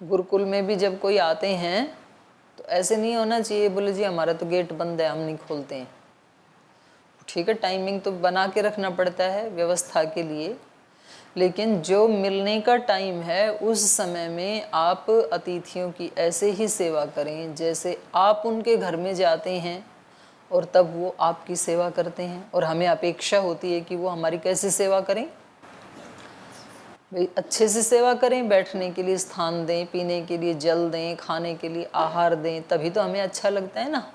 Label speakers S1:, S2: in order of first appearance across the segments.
S1: गुरुकुल में भी जब कोई आते हैं तो ऐसे नहीं होना चाहिए बोले जी हमारा तो गेट बंद है हम नहीं खोलते हैं। ठीक है, टाइमिंग तो बना के रखना पड़ता है व्यवस्था के लिए, लेकिन जो मिलने का टाइम है उस समय में आप अतिथियों की ऐसे ही सेवा करें जैसे आप उनके घर में जाते हैं और तब वो आपकी सेवा करते हैं। और हमें अपेक्षा होती है कि वो हमारी कैसे सेवा करें, भाई अच्छे से सेवा करें, बैठने के लिए स्थान दें, पीने के लिए जल दें, खाने के लिए आहार दें, तभी तो हमें अच्छा लगता है ना।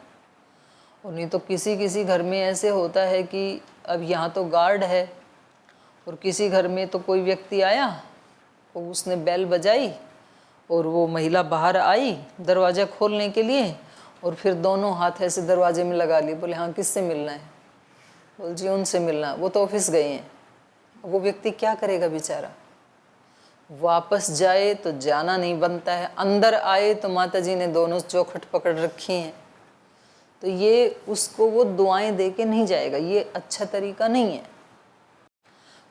S1: और नहीं तो किसी किसी घर में ऐसे होता है कि अब यहाँ तो गार्ड है और किसी घर में तो कोई व्यक्ति आया और उसने बेल बजाई और वो महिला बाहर आई दरवाज़ा खोलने के लिए और फिर दोनों हाथ ऐसे दरवाजे में लगा लिए, बोले हाँ किससे मिलना है, बोल जी उनसे मिलना, वो तो ऑफिस गए हैं। वो व्यक्ति क्या करेगा बेचारा, वापस जाए तो जाना नहीं बनता है, अंदर आए तो माता जी ने दोनों चौखट पकड़ रखी हैं, तो ये उसको वो दुआएं दे के नहीं जाएगा, ये अच्छा तरीका नहीं है।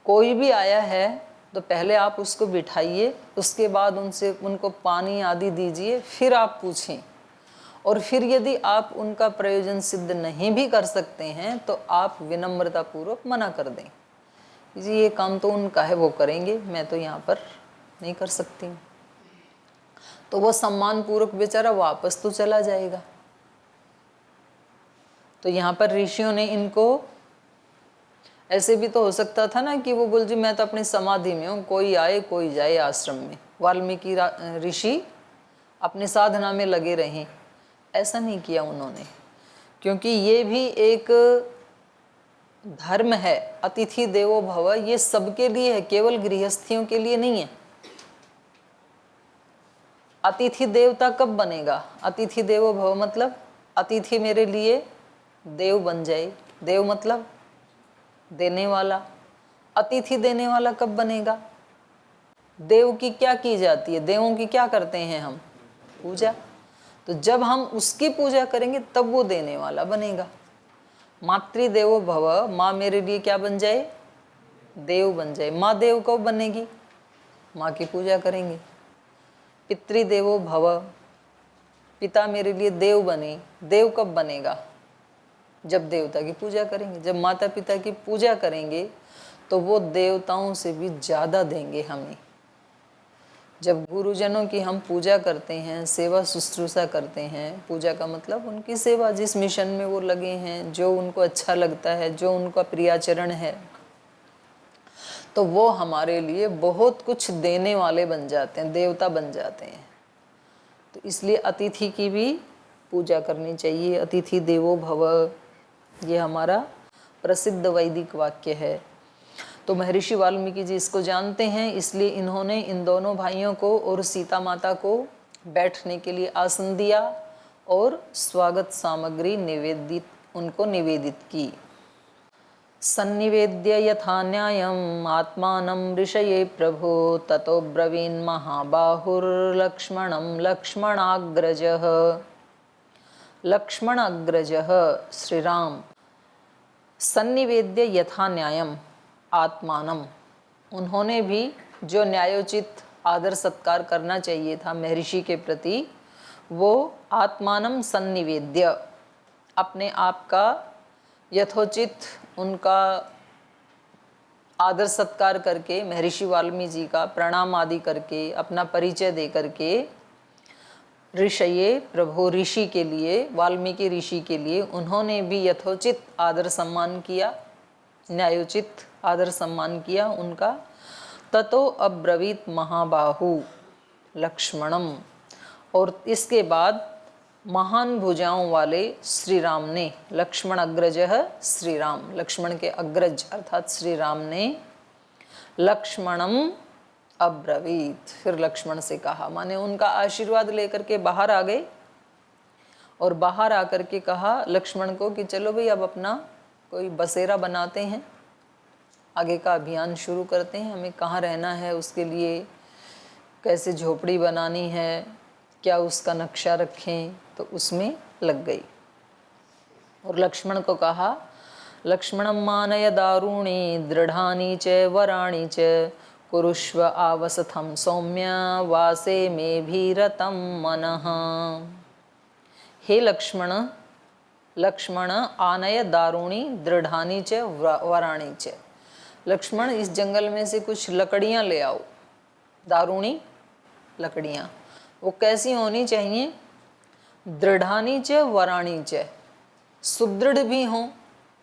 S1: कोई भी आया है तो पहले आप उसको बिठाइए, उसके बाद उनको पानी आदि दीजिए, फिर आप पूछें। और फिर यदि आप उनका प्रयोजन सिद्ध नहीं भी कर सकते हैं तो आप विनम्रतापूर्वक मना कर दें, जी ये काम तो उनका है वो करेंगे, मैं तो यहाँ पर नहीं कर सकती। तो वो सम्मान पूर्वक बेचारा वापस तो चला जाएगा। तो यहाँ पर ऋषियों ने इनको, ऐसे भी तो हो सकता था ना कि वो बोल जी मैं तो अपनी समाधि में हूँ, कोई आए कोई जाए आश्रम में, वाल्मीकि ऋषि अपनी साधना में लगे रहें, ऐसा नहीं किया उन्होंने, क्योंकि ये भी एक धर्म है, अतिथि देवो भव, ये सबके लिए है, केवल गृहस्थियों के लिए नहीं है। अतिथि देवता कब बनेगा, अतिथि देवो भव मतलब अतिथि मेरे लिए देव बन जाए, देव मतलब देने वाला, अतिथि देने वाला कब बनेगा, देव की क्या की जाती है, देवों की क्या करते हैं हम, पूजा, तो जब हम उसकी पूजा करेंगे तब वो देने वाला बनेगा। मातृदेवो भव, माँ मेरे लिए क्या बन जाए, देव बन जाए, माँ देव कब बनेगी, माँ की पूजा करेंगे। पितृदेवो भव, पिता मेरे लिए देव बने, देव कब बनेगा, जब देवता की पूजा करेंगे, जब माता पिता की पूजा करेंगे तो वो देवताओं से भी ज़्यादा देंगे हमें। जब गुरुजनों की हम पूजा करते हैं, सेवा शुश्रूषा करते हैं, पूजा का मतलब उनकी सेवा, जिस मिशन में वो लगे हैं, जो उनको अच्छा लगता है, जो उनका प्रियाचरण है, तो वो हमारे लिए बहुत कुछ देने वाले बन जाते हैं, देवता बन जाते हैं। तो इसलिए अतिथि की भी पूजा करनी चाहिए, अतिथि देवो भव, ये हमारा प्रसिद्ध वैदिक वाक्य है। तो महर्षि वाल्मीकि जी इसको जानते हैं, इसलिए इन्होंने इन दोनों भाइयों को और सीता माता को बैठने के लिए आसन दिया और स्वागत सामग्री उनको निवेदित की। सन्निवेद्य यथा न्यायम् आत्मानं ऋषये प्रभो ततो ब्रवीन् महाबाहुर्लक्ष्मणं लक्ष्मणाग्रजः। लक्ष्मण अग्रजः श्री राम सन्निवेद्य यथा न्यायम आत्मानम, उन्होंने भी जो न्यायोचित आदर सत्कार करना चाहिए था महर्षि के प्रति, वो आत्मानम सन्निवेद्य, अपने आप का यथोचित उनका आदर सत्कार करके, महर्षि वाल्मीकि जी का प्रणाम आदि करके, अपना परिचय दे करके, ऋषये प्रभु, ऋषि के लिए, वाल्मीकि ऋषि के लिए उन्होंने भी यथोचित आदर सम्मान किया, न्यायोचित आदर सम्मान किया उनका। ततो अब्रवीत महाबाहु लक्ष्मणम, और इसके बाद महान भुजाओं वाले श्री राम ने, लक्ष्मण अग्रजः श्री राम, लक्ष्मण के अग्रज अर्थात श्री राम ने लक्ष्मणम अब्रवीत, फिर लक्ष्मण से कहा, माने उनका आशीर्वाद लेकर के बाहर आ गए और बाहर आकर के कहा लक्ष्मण को कि चलो भाई अब अपना कोई बसेरा बनाते हैं, आगे का अभियान शुरू करते हैं, हमें कहाँ रहना है, उसके लिए कैसे झोपड़ी बनानी है, क्या उसका नक्शा रखें, तो उसमें लग गई। और लक्ष्मण को कहा, लक्ष्मणं मानय दारूणी दृढ़ानि च वराणि च कुरुष्व आवसथम सौम्य वासे में भी रतम मनः। हे लक्ष्मण, लक्ष्मण आनय दारुणी दृढ़ानी च वराणी च। लक्ष्मण इस जंगल में से कुछ लकड़ियाँ ले आओ। दारुणी लकड़ियाँ, वो कैसी होनी चाहिए? दृढ़ानी च वराणी च, सुदृढ़ भी हों,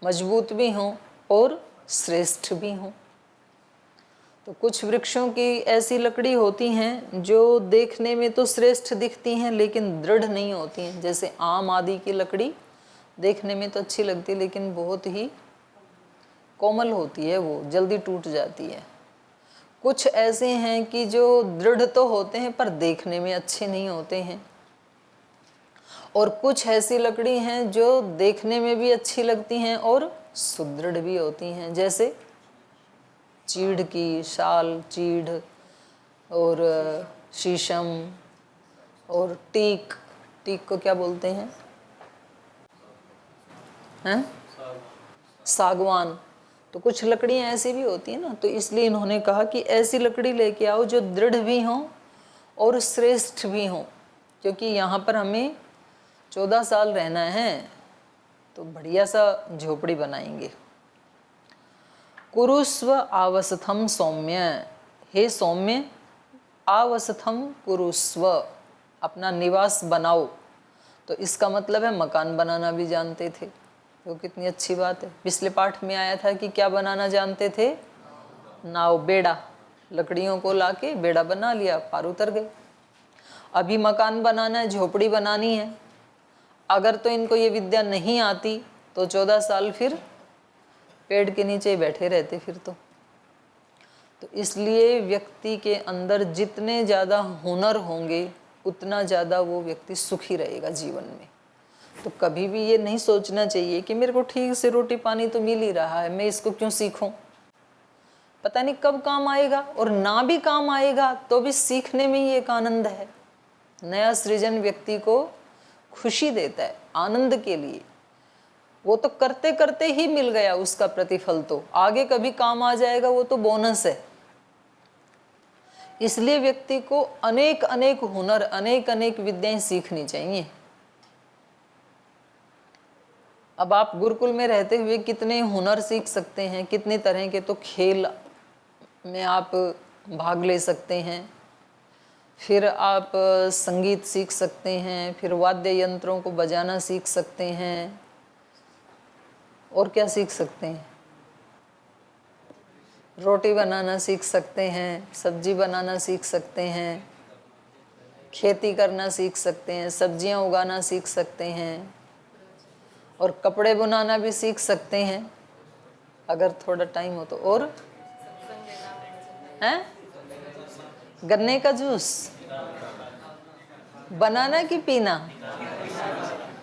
S1: मजबूत भी हों और श्रेष्ठ भी हों। तो कुछ वृक्षों की ऐसी लकड़ी होती हैं जो देखने में तो श्रेष्ठ दिखती हैं लेकिन दृढ़ नहीं होती हैं। जैसे आम आदि की लकड़ी देखने में तो अच्छी लगती है लेकिन बहुत ही कोमल होती है, वो जल्दी टूट जाती है। कुछ ऐसे हैं कि जो दृढ़ तो होते हैं पर देखने में अच्छे नहीं होते हैं, और कुछ ऐसी लकड़ी हैं जो देखने में भी अच्छी लगती हैं और सुदृढ़ भी होती हैं। जैसे चीड़ की शाल, चीड़ और शीशम और टीक। टीक को क्या बोलते हैं? सागवान। तो कुछ लकड़ियाँ ऐसी भी होती हैं ना, तो इसलिए इन्होंने कहा कि ऐसी लकड़ी लेके आओ जो दृढ़ भी हों और श्रेष्ठ भी हों, क्योंकि यहाँ पर हमें 14 साल रहना है, तो बढ़िया सा झोपड़ी बनाएंगे। कुरुस्व आवसथम सौम्य, हे सौम्य आवसथम कुरुस्व, अपना निवास बनाओ। तो इसका मतलब है मकान बनाना भी जानते थे, तो कितनी अच्छी बात है। पिछले पाठ में आया था कि क्या बनाना जानते थे? नाव, बेड़ा। लकड़ियों को लाके बेड़ा बना लिया, पार उतर गए। अभी मकान बनाना है, झोपड़ी बनानी है। अगर तो इनको ये विद्या नहीं आती तो 14 साल फिर पेड़ के नीचे ही बैठे रहते फिर तो इसलिए व्यक्ति के अंदर जितने ज़्यादा हुनर होंगे उतना ज़्यादा वो व्यक्ति सुखी रहेगा जीवन में। तो कभी भी ये नहीं सोचना चाहिए कि मेरे को ठीक से रोटी पानी तो मिल ही रहा है, मैं इसको क्यों सीखूं, पता नहीं कब काम आएगा। और ना भी काम आएगा तो भी सीखने में ही एक आनंद है। नया सृजन व्यक्ति को खुशी देता है, आनंद के लिए। वो तो करते करते ही मिल गया उसका प्रतिफल, तो आगे कभी काम आ जाएगा, वो तो बोनस है। इसलिए व्यक्ति को अनेक अनेक हुनर, अनेक अनेक विद्याएं सीखनी चाहिए। अब आप गुरुकुल में रहते हुए कितने हुनर सीख सकते हैं, कितने तरह के। तो खेल में आप भाग ले सकते हैं, फिर आप संगीत सीख सकते हैं, फिर वाद्य यंत्रों को बजाना सीख सकते हैं, और क्या सीख सकते हैं? रोटी बनाना सीख सकते हैं, सब्जी बनाना सीख सकते हैं, खेती करना सीख सकते हैं, सब्जियां उगाना सीख सकते हैं, और कपड़े बुनाना भी सीख सकते हैं अगर थोड़ा टाइम हो तो। और हैं? गन्ने का जूस बनाना कि पीना,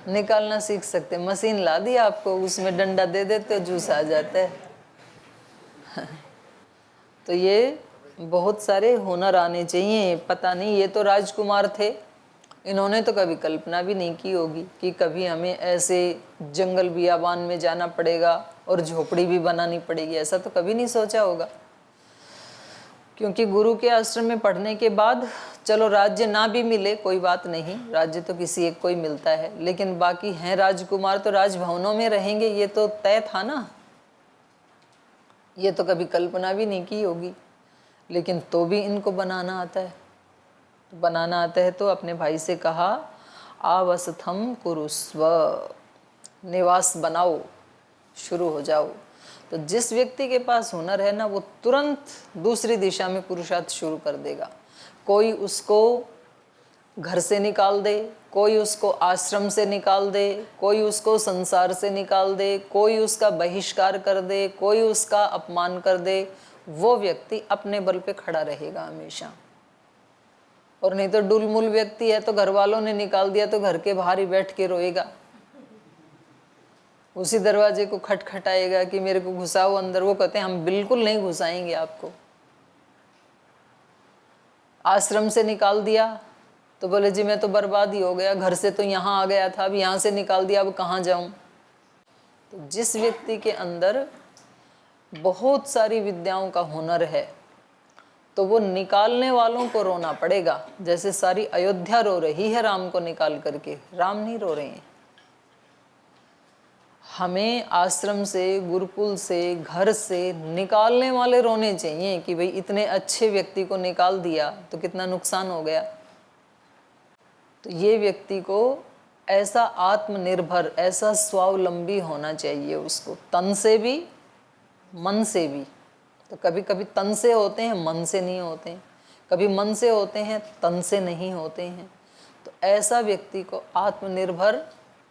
S1: निकालना सीख सकते हैं। मशीन ला दी आपको, उसमें डंडा दे देते हो, जूस आ जाता है। तो ये बहुत सारे हुनर आने चाहिए। पता नहीं, ये तो राजकुमार थे, इन्होंने तो कभी कल्पना भी नहीं की होगी कि कभी हमें ऐसे जंगल बियाबान में जाना पड़ेगा और झोपड़ी भी बनानी पड़ेगी, ऐसा तो कभी नहीं सोचा होगा। क्योंकि गुरु के आश्रम में पढ़ने के बाद चलो राज्य ना भी मिले कोई बात नहीं, राज्य तो किसी एक को ही मिलता है, लेकिन बाकी हैं राजकुमार तो राजभवनों में रहेंगे, ये तो तय था ना। ये तो कभी कल्पना भी नहीं की होगी, लेकिन तो भी इनको बनाना आता है। तो बनाना आता है तो अपने भाई से कहा आवसथम कुरुस्व, निवास बनाओ, शुरू हो जाओ। तो जिस व्यक्ति के पास हुनर है ना, वो तुरंत दूसरी दिशा में पुरुषार्थ शुरू कर देगा। कोई उसको घर से निकाल दे, कोई उसको आश्रम से निकाल दे, कोई उसको संसार से निकाल दे, कोई उसका बहिष्कार कर दे, कोई उसका अपमान कर दे, वो व्यक्ति अपने बल पे खड़ा रहेगा हमेशा। और नहीं तो डुलमुल व्यक्ति है तो घर वालों ने निकाल दिया तो घर के बाहर ही बैठ के रोएगा, उसी दरवाजे को खटखटाएगा कि मेरे को घुसाओ अंदर। वो कहते हैं हम बिल्कुल नहीं घुसाएंगे आपको। आश्रम से निकाल दिया तो बोले जी मैं तो बर्बाद ही हो गया, घर से तो यहाँ आ गया था, अब यहाँ से निकाल दिया, अब कहाँ जाऊँ। तो जिस व्यक्ति के अंदर बहुत सारी विद्याओं का हुनर है तो वो निकालने वालों को रोना पड़ेगा। जैसे सारी अयोध्या रो रही है राम को निकाल करके, राम नहीं रो रहे हैं। हमें आश्रम से, गुरुकुल से, घर से निकालने वाले रोने चाहिए कि भाई इतने अच्छे व्यक्ति को निकाल दिया तो कितना नुकसान हो गया। तो ये व्यक्ति को ऐसा आत्मनिर्भर, ऐसा स्वावलंबी होना चाहिए उसको, तन से भी मन से भी। तो कभी कभी तन से होते हैं, मन से नहीं होते हैं, कभी मन से होते हैं, तन से नहीं होते हैं। तो ऐसा व्यक्ति को आत्मनिर्भर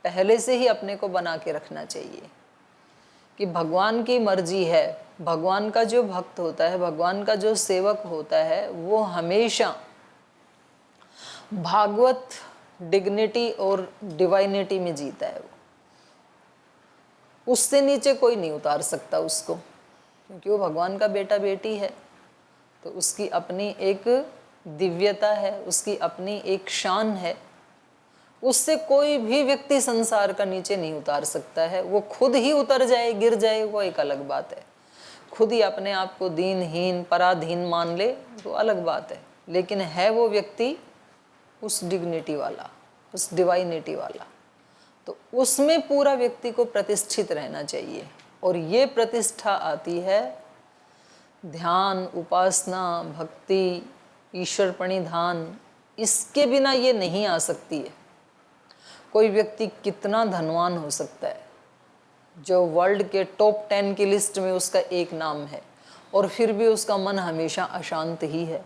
S1: पहले से ही अपने को बना के रखना चाहिए कि भगवान की मर्जी है। भगवान का जो भक्त होता है, भगवान का जो सेवक होता है, वो हमेशा भागवत डिग्निटी और डिवाइनिटी में जीता है। वो उससे नीचे कोई नहीं उतार सकता उसको, क्योंकि वो भगवान का बेटा बेटी है। तो उसकी अपनी एक दिव्यता है, उसकी अपनी एक शान है। उससे कोई भी व्यक्ति संसार का नीचे नहीं उतार सकता है। वो खुद ही उतर जाए, गिर जाए, वो एक अलग बात है। खुद ही अपने आप को दीनहीन, पराधीन मान ले तो अलग बात है। लेकिन है वो व्यक्ति उस डिग्निटी वाला, उस डिवाइनिटी वाला, तो उसमें पूरा व्यक्ति को प्रतिष्ठित रहना चाहिए। और ये प्रतिष्ठा आती है ध्यान, उपासना, भक्ति, ईश्वर प्रणिधान, इसके बिना ये नहीं आ सकती है। कोई व्यक्ति कितना धनवान हो सकता है, जो वर्ल्ड के टॉप 10 की लिस्ट में उसका एक नाम है, और फिर भी उसका मन हमेशा अशांत ही है,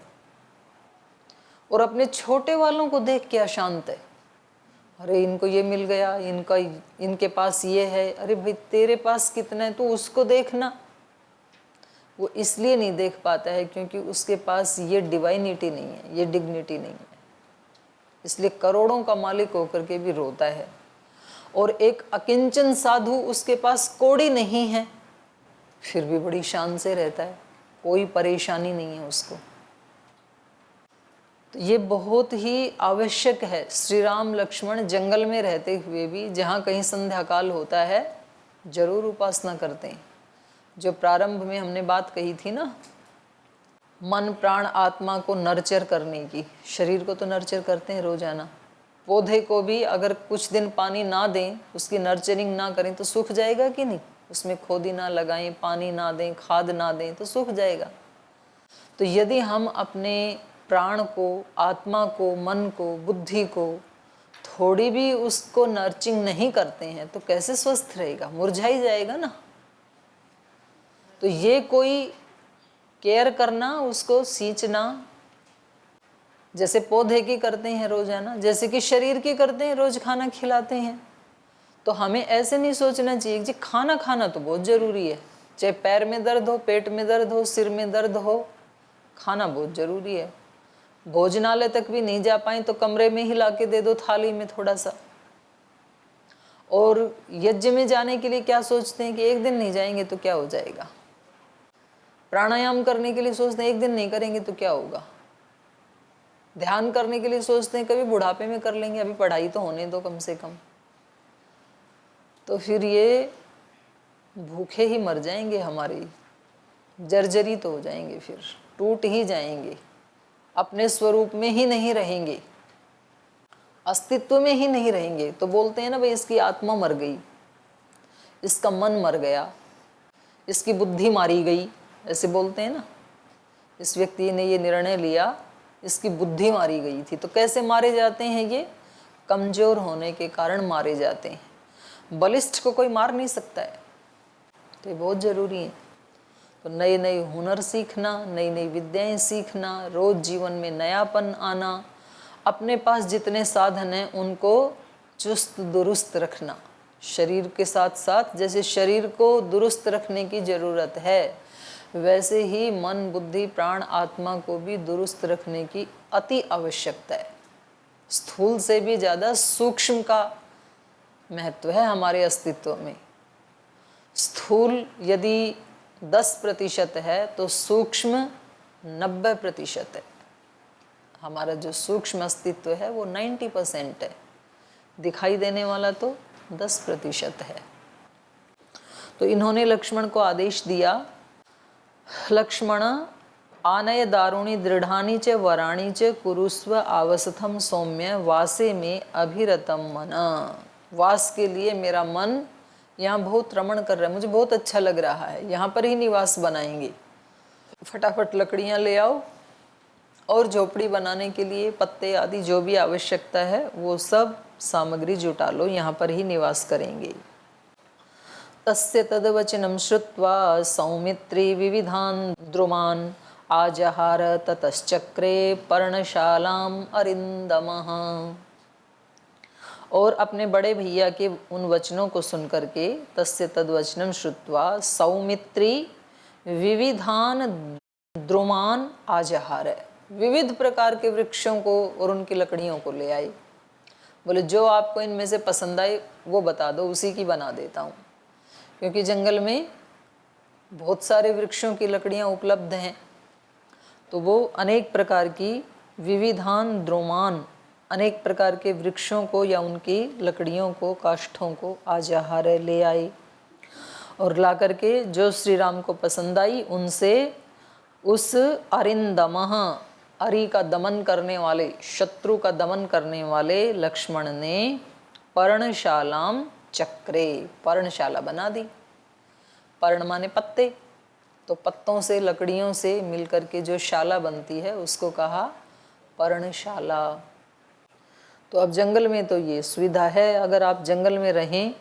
S1: और अपने छोटे वालों को देख के अशांत है। अरे इनको ये मिल गया, इनके पास ये है। अरे भाई तेरे पास कितना है, तो उसको देखना। वो इसलिए नहीं देख पाता है क्योंकि उसके पास ये डिवाइनिटी नहीं है, ये डिग्निटी नहीं है। इसलिए करोड़ों का मालिक होकर के भी रोता है। और एक अकिंचन साधु, उसके पास कौड़ी नहीं है, फिर भी बड़ी शान से रहता है, कोई परेशानी नहीं है उसको। तो ये बहुत ही आवश्यक है। श्री राम लक्ष्मण जंगल में रहते हुए भी जहाँ कहीं संध्या काल होता है, जरूर उपासना करते हैं। जो प्रारंभ में हमने बात कही थी ना, मन प्राण आत्मा को नर्चर करने की। शरीर को तो नर्चर करते हैं रोजाना। पौधे को भी अगर कुछ दिन पानी ना दें, उसकी नर्चरिंग ना करें तो सूख जाएगा कि नहीं। उसमें खोदी ना लगाएं, पानी ना दें, खाद ना दें तो सूख जाएगा। तो यदि हम अपने प्राण को, आत्मा को, मन को, बुद्धि को थोड़ी भी उसको नर्चिंग नहीं करते हैं तो कैसे स्वस्थ रहेगा, मुरझा ही जाएगा ना। तो ये कोई केयर करना, उसको सींचना, जैसे पौधे की करते हैं रोजाना, जैसे कि शरीर की करते हैं, रोज खाना खिलाते हैं। तो हमें ऐसे नहीं सोचना चाहिए कि खाना खाना तो बहुत ज़रूरी है, चाहे पैर में दर्द हो, पेट में दर्द हो, सिर में दर्द हो, खाना बहुत ज़रूरी है। भोजनालय तक भी नहीं जा पाए तो कमरे में ही ला के दे दो थाली में थोड़ा सा। और यज्ञ में जाने के लिए क्या सोचते हैं कि एक दिन नहीं जाएंगे तो क्या हो जाएगा। प्राणायाम करने के लिए सोचते हैं एक दिन नहीं करेंगे तो क्या होगा। ध्यान करने के लिए सोचते हैं कभी बुढ़ापे में कर लेंगे, अभी पढ़ाई तो होने दो कम से कम। तो फिर ये भूखे ही मर जाएंगे, हमारी जर्जरी तो हो जाएंगे, फिर टूट ही जाएंगे, अपने स्वरूप में ही नहीं रहेंगे, अस्तित्व में ही नहीं रहेंगे। तो बोलते हैं ना भाई इसकी आत्मा मर गई, इसका मन मर गया, इसकी बुद्धि मारी गई, ऐसे बोलते हैं ना। इस व्यक्ति ने ये निर्णय लिया, इसकी बुद्धि मारी गई थी। तो कैसे मारे जाते हैं ये? कमजोर होने के कारण मारे जाते हैं। बलिष्ठ को कोई मार नहीं सकता है। तो ये बहुत ज़रूरी है। तो नए नए हुनर सीखना, नई नई विद्याएं सीखना, रोज जीवन में नयापन आना, अपने पास जितने साधन हैं उनको चुस्त दुरुस्त रखना। शरीर के साथ साथ जैसे शरीर को दुरुस्त रखने की ज़रूरत है, वैसे ही मन, बुद्धि, प्राण, आत्मा को भी दुरुस्त रखने की अति आवश्यकता है। स्थूल से भी ज़्यादा सूक्ष्म का महत्व है हमारे अस्तित्व में। स्थूल यदि 10% है तो सूक्ष्म 90% है। हमारा जो सूक्ष्म अस्तित्व है वो 90% है, दिखाई देने वाला तो 10% है। तो इन्होंने लक्ष्मण को आदेश दिया, लक्ष्मण आनय दारुणी दृढ़ानी च वराणी च कुरुस्व आवसथम सौम्य वासे में अभिरतम मन। वास के लिए मेरा मन यहाँ बहुत रमण कर रहा है, मुझे बहुत अच्छा लग रहा है, यहाँ पर ही निवास बनाएंगे। फटाफट लकड़ियाँ ले आओ और झोपड़ी बनाने के लिए पत्ते आदि जो भी आवश्यकता है वो सब सामग्री जुटा लो, यहाँ पर ही निवास करेंगे। तस्य तद्वचनं श्रुत्वा सौमित्री विविधान् द्रुमान् आजहार ततश्चक्रे पर्णशालाम अरिंदमः। और अपने बड़े भैया के उन वचनों को सुन करके तस्य तद्वचनं श्रुत्वा सौमित्री विविधान द्रुमान आजहार, विविध प्रकार के वृक्षों को और उनकी लकड़ियों को ले आई। बोले जो आपको इनमें से पसंद आए वो बता दो, उसी की बना देता हूँ। क्योंकि जंगल में बहुत सारे वृक्षों की लकड़ियाँ उपलब्ध हैं, तो वो अनेक प्रकार की विविधान द्रुमान, अनेक प्रकार के वृक्षों को या उनकी लकड़ियों को, काष्ठों को आजहार ले आई और ला करके जो श्री राम को पसंद आई उनसे उस अरिंदमः, अरि का दमन करने वाले, शत्रु का दमन करने वाले लक्ष्मण ने पर्णशालाम चक्रे, पर्णशाला बना दी। पर्ण माने पत्ते, तो पत्तों से लकड़ियों से मिलकर के जो शाला बनती है उसको कहा पर्णशाला। तो अब जंगल में तो ये सुविधा है, अगर आप जंगल में रहें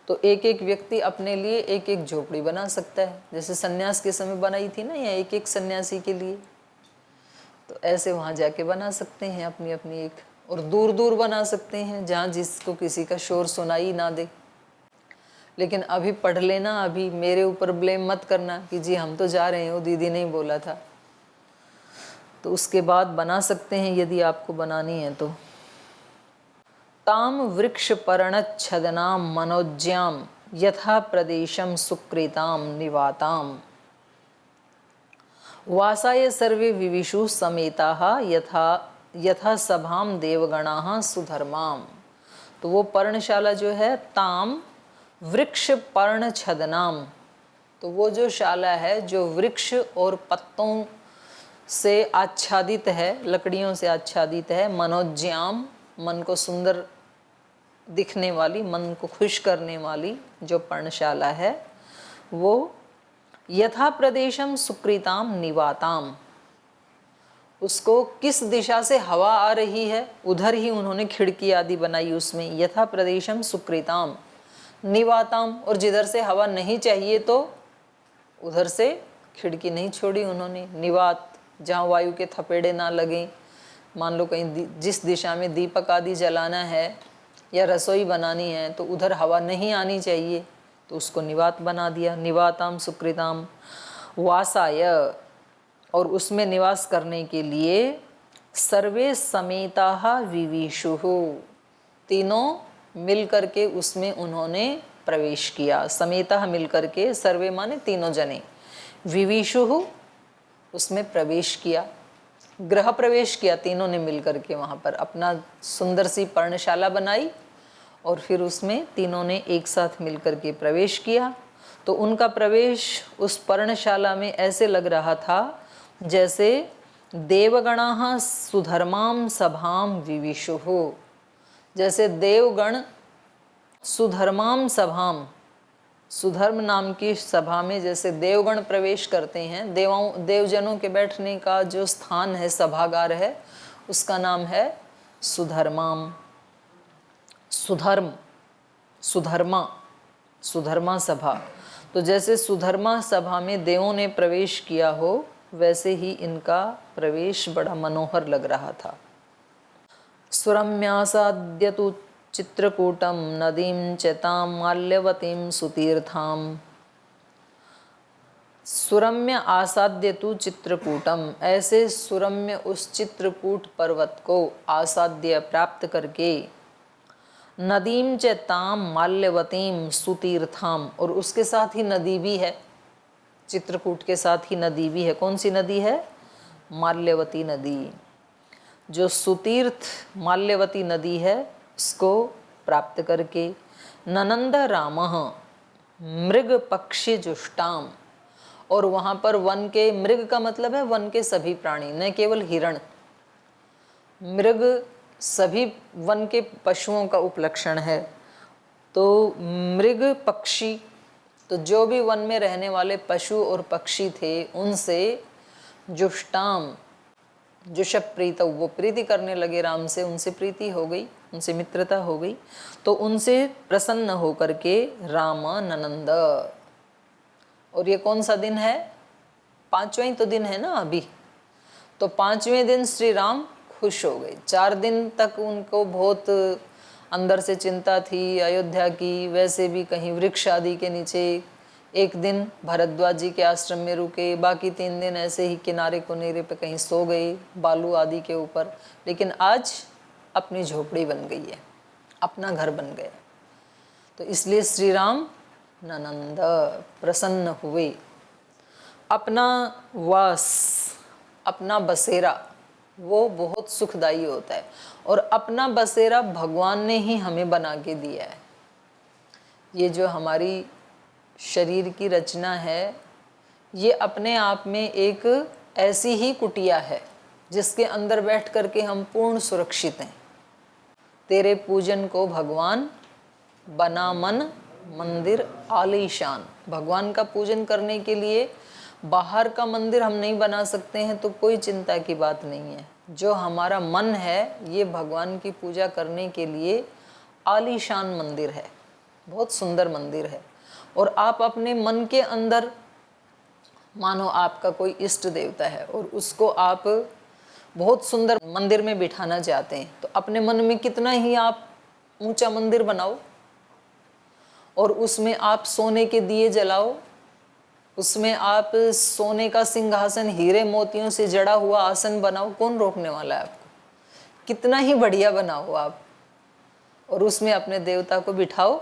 S1: तो एक एक व्यक्ति अपने लिए एक एक झोपड़ी बना सकता है। जैसे सन्यास के समय बनाई थी ना या एक एक सन्यासी के लिए, तो ऐसे वहाँ जाके बना सकते हैं अपनी अपनी एक, और दूर दूर बना सकते हैं जहाँ जिसको किसी का शोर सुनाई ना दे। लेकिन अभी पढ़ लेना, अभी मेरे ऊपर ब्लेम मत करना कि जी हम तो जा रहे हैं, वो दीदी ने बोला था। तो उसके बाद बना सकते हैं यदि आपको बनानी है तो। ताम वृक्ष पर्णच्छदनाम मनोज्याम यथा प्रदेशम सुकृताम निवाताम वासाय सर्वे विविशु समेताः यथा यथा सभाम देवगणाः सुधर्माम। तो वो पर्णशाला जो है ताम वृक्ष पर्ण छदनाम, तो वो जो शाला है जो वृक्ष और पत्तों से आच्छादित है, लकड़ियों से आच्छादित है, मनोज्याम मन को सुंदर दिखने वाली, मन को खुश करने वाली जो पर्णशाला है, वो यथा प्रदेशम सुकृताम निवाताम, उसको किस दिशा से हवा आ रही है उधर ही उन्होंने खिड़की आदि बनाई उसमें। यथा प्रदेशम सुकृताम निवाताम, और जिधर से हवा नहीं चाहिए तो उधर से खिड़की नहीं छोड़ी उन्होंने। निवात, जहाँ वायु के थपेड़े ना लगें, मान लो कहीं जिस दिशा में दीपक आदि जलाना है या रसोई बनानी है तो उधर हवा नहीं आनी चाहिए, तो उसको निवात बना दिया। निवाताम सुकृताम वासाय, और उसमें निवास करने के लिए सर्वे समेताः विविशुः, तीनों मिल करके उसमें उन्होंने प्रवेश किया। समेताः मिल करके, सर्वे माने तीनों जने, विविशुः उसमें प्रवेश किया, गृह प्रवेश किया। तीनों ने मिल करके वहाँ पर अपना सुंदर सी पर्णशाला बनाई और फिर उसमें तीनों ने एक साथ मिल करके प्रवेश किया। तो उनका प्रवेश उस पर्णशाला में ऐसे लग रहा था जैसे देवगणाः सुधर्माम सभाम विविशुः, जैसे देवगण सुधर्माम सभाम, सुधर्म नाम की सभा में जैसे देवगण प्रवेश करते हैं, देवजनों के बैठने का जो स्थान है, सभागार है, उसका नाम है सुधर्माम। सुधर्म, सुधर्मा, सुधर्मा सभा। तो जैसे सुधर्मा सभा में देवों ने प्रवेश किया हो, वैसे ही इनका प्रवेश बड़ा मनोहर लग रहा था। सुरम्यासाद्य तु चित्रकूटम नदीं चेताम माल्यवतीं सुतीर्थाम। सुरम्य आसाद्य तु चित्रकूटम, ऐसे सुरम्य उस चित्रकूट पर्वत को आसाद्य प्राप्त करके, नदीं चेताम माल्यवतीं सुतीर्थाम, और उसके साथ ही नदी भी है, चित्रकूट के साथ ही नदी भी है। कौन सी नदी है? माल्यवती नदी। जो सुतीर्थ माल्यवती नदी है उसको प्राप्त करके ननंद रामः मृग पक्षी जुष्टाम, और वहाँ पर वन के, मृग का मतलब है वन के सभी प्राणी, न केवल हिरण। मृग सभी वन के पशुओं का उपलक्षण है। तो मृग पक्षी, तो जो भी वन में रहने वाले पशु और पक्षी थे उनसे जुष्टाम, जुषप प्रीत, वो प्रीति करने लगे राम से, उनसे प्रीति हो गई, उनसे मित्रता हो गई। तो उनसे प्रसन्न होकर के राम ननंद, और ये कौन सा दिन है? 5वां ही तो दिन है ना अभी। तो 5वें दिन श्री राम खुश हो गए। 4 दिन तक उनको बहुत अंदर से चिंता थी अयोध्या की, वैसे भी कहीं वृक्ष आदि के नीचे, एक दिन भरद्वाज जी के आश्रम में रुके, बाकी 3 दिन ऐसे ही किनारे कोनेरे पे कहीं सो गए बालू आदि के ऊपर। लेकिन आज अपनी झोपड़ी बन गई है, अपना घर बन गया। तो इसलिए श्री राम ननंद प्रसन्न हुए। अपना वास, अपना बसेरा वो बहुत सुखदायी होता है, और अपना बसेरा भगवान ने ही हमें बना के दिया है। ये जो हमारी शरीर की रचना है, ये अपने आप में एक ऐसी ही कुटिया है जिसके अंदर बैठ करके हम पूर्ण सुरक्षित हैं। तेरे पूजन को भगवान बना मन मंदिर आलीशान। भगवान का पूजन करने के लिए बाहर का मंदिर हम नहीं बना सकते हैं, तो कोई चिंता की बात नहीं है। जो हमारा मन है ये भगवान की पूजा करने के लिए आलीशान मंदिर है, बहुत सुंदर मंदिर है। और आप अपने मन के अंदर, मानो आपका कोई इष्ट देवता है और उसको आप बहुत सुंदर मंदिर में बिठाना चाहते हैं, तो अपने मन में कितना ही आप ऊंचा मंदिर बनाओ और उसमें आप सोने के दिए जलाओ, उसमें आप सोने का सिंहासन, हीरे मोतियों से जड़ा हुआ आसन बनाओ, कौन रोकने वाला है आपको? कितना ही बढ़िया बनाओ आप, और उसमें अपने देवता को बिठाओ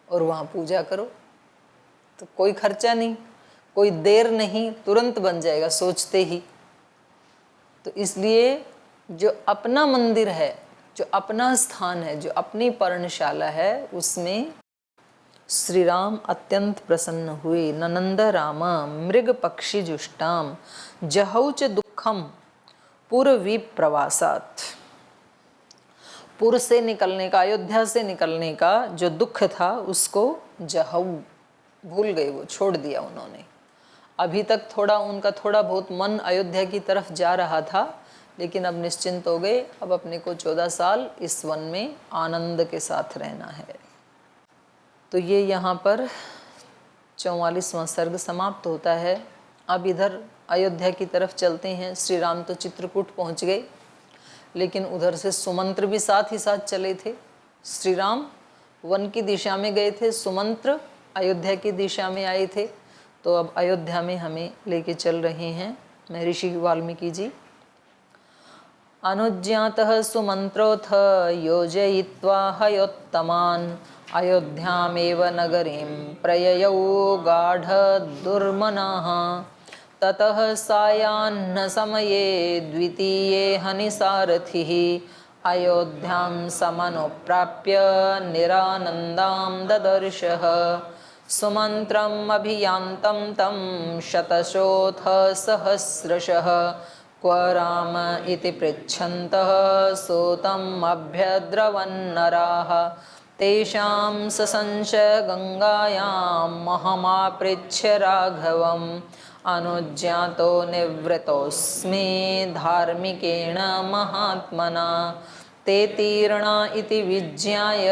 S1: और वहाँ पूजा करो। तो कोई खर्चा नहीं, कोई देर नहीं, तुरंत बन जाएगा सोचते ही। तो इसलिए जो अपना मंदिर है, जो अपना स्थान है, जो अपनी पर्णशाला है, उसमें श्री राम अत्यंत प्रसन्न हुए। ननंद राम मृग पक्षी जुष्टाम जहौच दुखम पूर्वी प्रवासात। पुर से निकलने का, अयोध्या से निकलने का जो दुख था उसको जहौ, भूल गए, वो छोड़ दिया उन्होंने। अभी तक उनका थोड़ा बहुत मन अयोध्या की तरफ जा रहा था, लेकिन अब निश्चिंत हो गए। अब अपने को 14 साल इस वन में आनंद के साथ रहना है। तो ये यहाँ पर 44वां सर्ग समाप्त होता है। अब इधर अयोध्या की तरफ चलते हैं। श्री राम तो चित्रकूट पहुँच गए, लेकिन उधर से सुमंत्र भी साथ ही साथ चले थे। श्री राम वन की दिशा में गए थे, सुमंत्र अयोध्या की दिशा में आए थे। तो अब अयोध्या में हमें लेके चल रहे हैं महर्षि वाल्मीकि जी। अनुज्ञातः सुमंत्रोऽथ योजयित्वा हयोत्तमान् अयोध्यामेव नगरीं प्रययौ गाढदुर्मनः। ततः सायाह्न समये द्वितीये हनिसारथिः अयोध्यां समनुप्राप्य निरानन्दां ददर्शः। सुमन्त्रम् अभियान्तं तं शतशोऽथ सहस्रशः। क्व राम इति पृच्छन्तः सूतम् अभ्यद्रवन्नराः। तेषां ससंच गंगायां महमापृच्छ्य राघवम्। अनुज्ञातो निवृतोऽस्मि धार्मिकेण महात्मना। ते तीर्णा इति विज्ञाय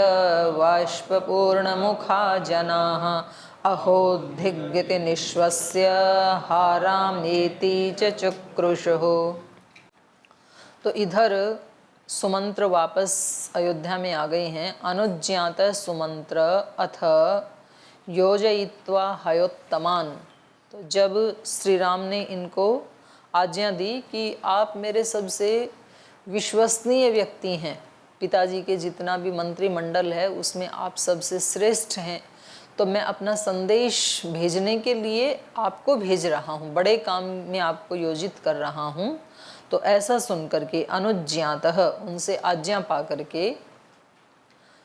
S1: बाष्पपूर्णमुखा जनाः। अहोधिग्यति निश्वस्य हाराम्येति च चक्रुषुः। तो इधर सुमंत्र वापस अयोध्या में आ गए हैं। अनुज्ञात सुमंत्र अथ योजयित्वा हयोत्तमान्। तो जब श्री राम ने इनको आज्ञा दी कि आप मेरे सबसे विश्वसनीय व्यक्ति हैं, पिताजी के जितना भी मंत्रिमंडल है उसमें आप सबसे श्रेष्ठ हैं, तो मैं अपना संदेश भेजने के लिए आपको भेज रहा हूँ, बड़े काम में आपको योजित कर रहा हूँ। तो ऐसा सुन करके अनुज्ञातः, उनसे आज्ञा पा करके,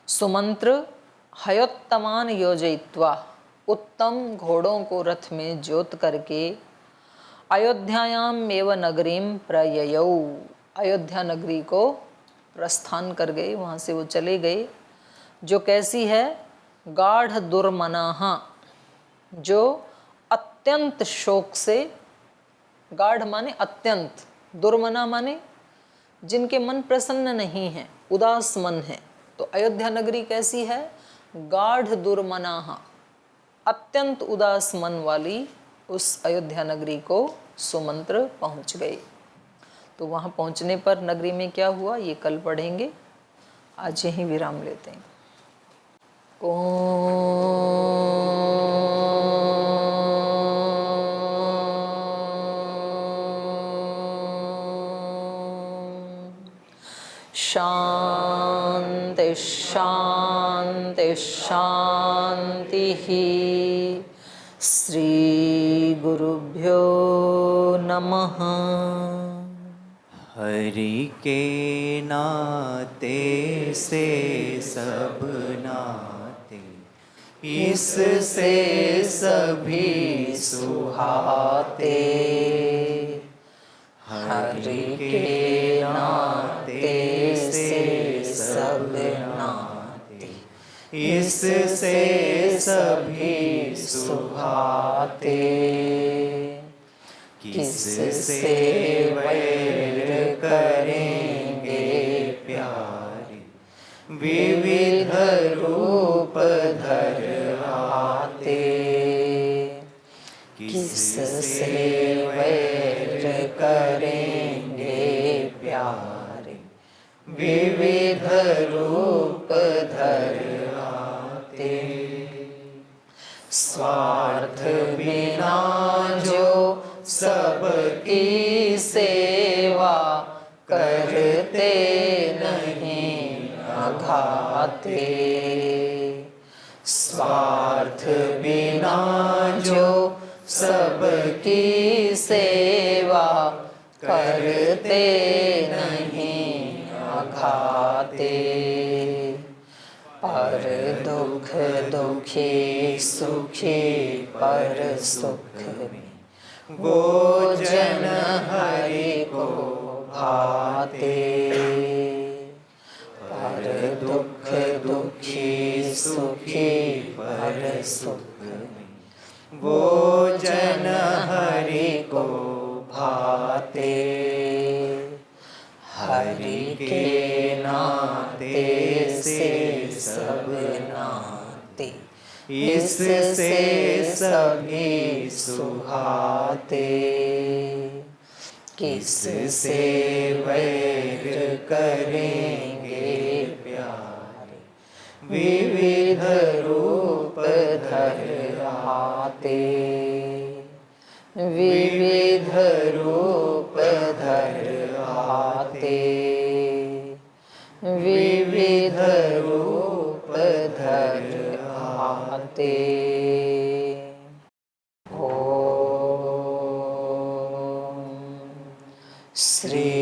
S1: सुमंत्र हयोत्तमान योजयित्वा, उत्तम घोड़ों को रथ में जोत करके अयोध्यायाम एव नगरीम प्रययौ, अयोध्या नगरी को प्रस्थान कर गए, वहाँ से वो चले गए। जो कैसी है? गाढ़ दुर्मनाहा, जो अत्यंत शोक से, गाढ़ माने अत्यंत, दुर्मना माने जिनके मन प्रसन्न नहीं है, उदास मन है। तो अयोध्या नगरी कैसी है? गाढ़ दुर्मनाहा, अत्यंत उदास मन वाली उस अयोध्या नगरी को सुमंत्र पहुंच गए। तो वहां पहुंचने पर नगरी में क्या हुआ ये कल पढ़ेंगे। आज यहीं विराम लेते हैं। शांति शांति शांति ही। श्री गुरुभ्यो नमः।
S2: हरि के नाते से सब नाते, इससे सभी सुहाते। हरि के नाते से सब नाते, इससे सभी सुहाते। किससे वैर करेंगे प्यारे, विविध रूप धर आते। किससे वैर करेंगे प्यारे, विविध रूप धर आते। स्वार्थ बिना जो सबकी सेवा करते नहीं अघाते। स्वार्थ बिना जो सबकी सेवा करते नहीं अघाते। पर दुख दुखी सुखी पर सुख में, वो जन हरि को भाते। पर दुख दुखी सुखी पर सुख में, वो जन हरि को भाते। हरि के नाते से सब नाते, इससे सभी सुहाते। किससे वैर करेंगे प्यारे, विविध रूप धर आते। विविध रूप धर आते। विविध रूप धर आते। ओम श्री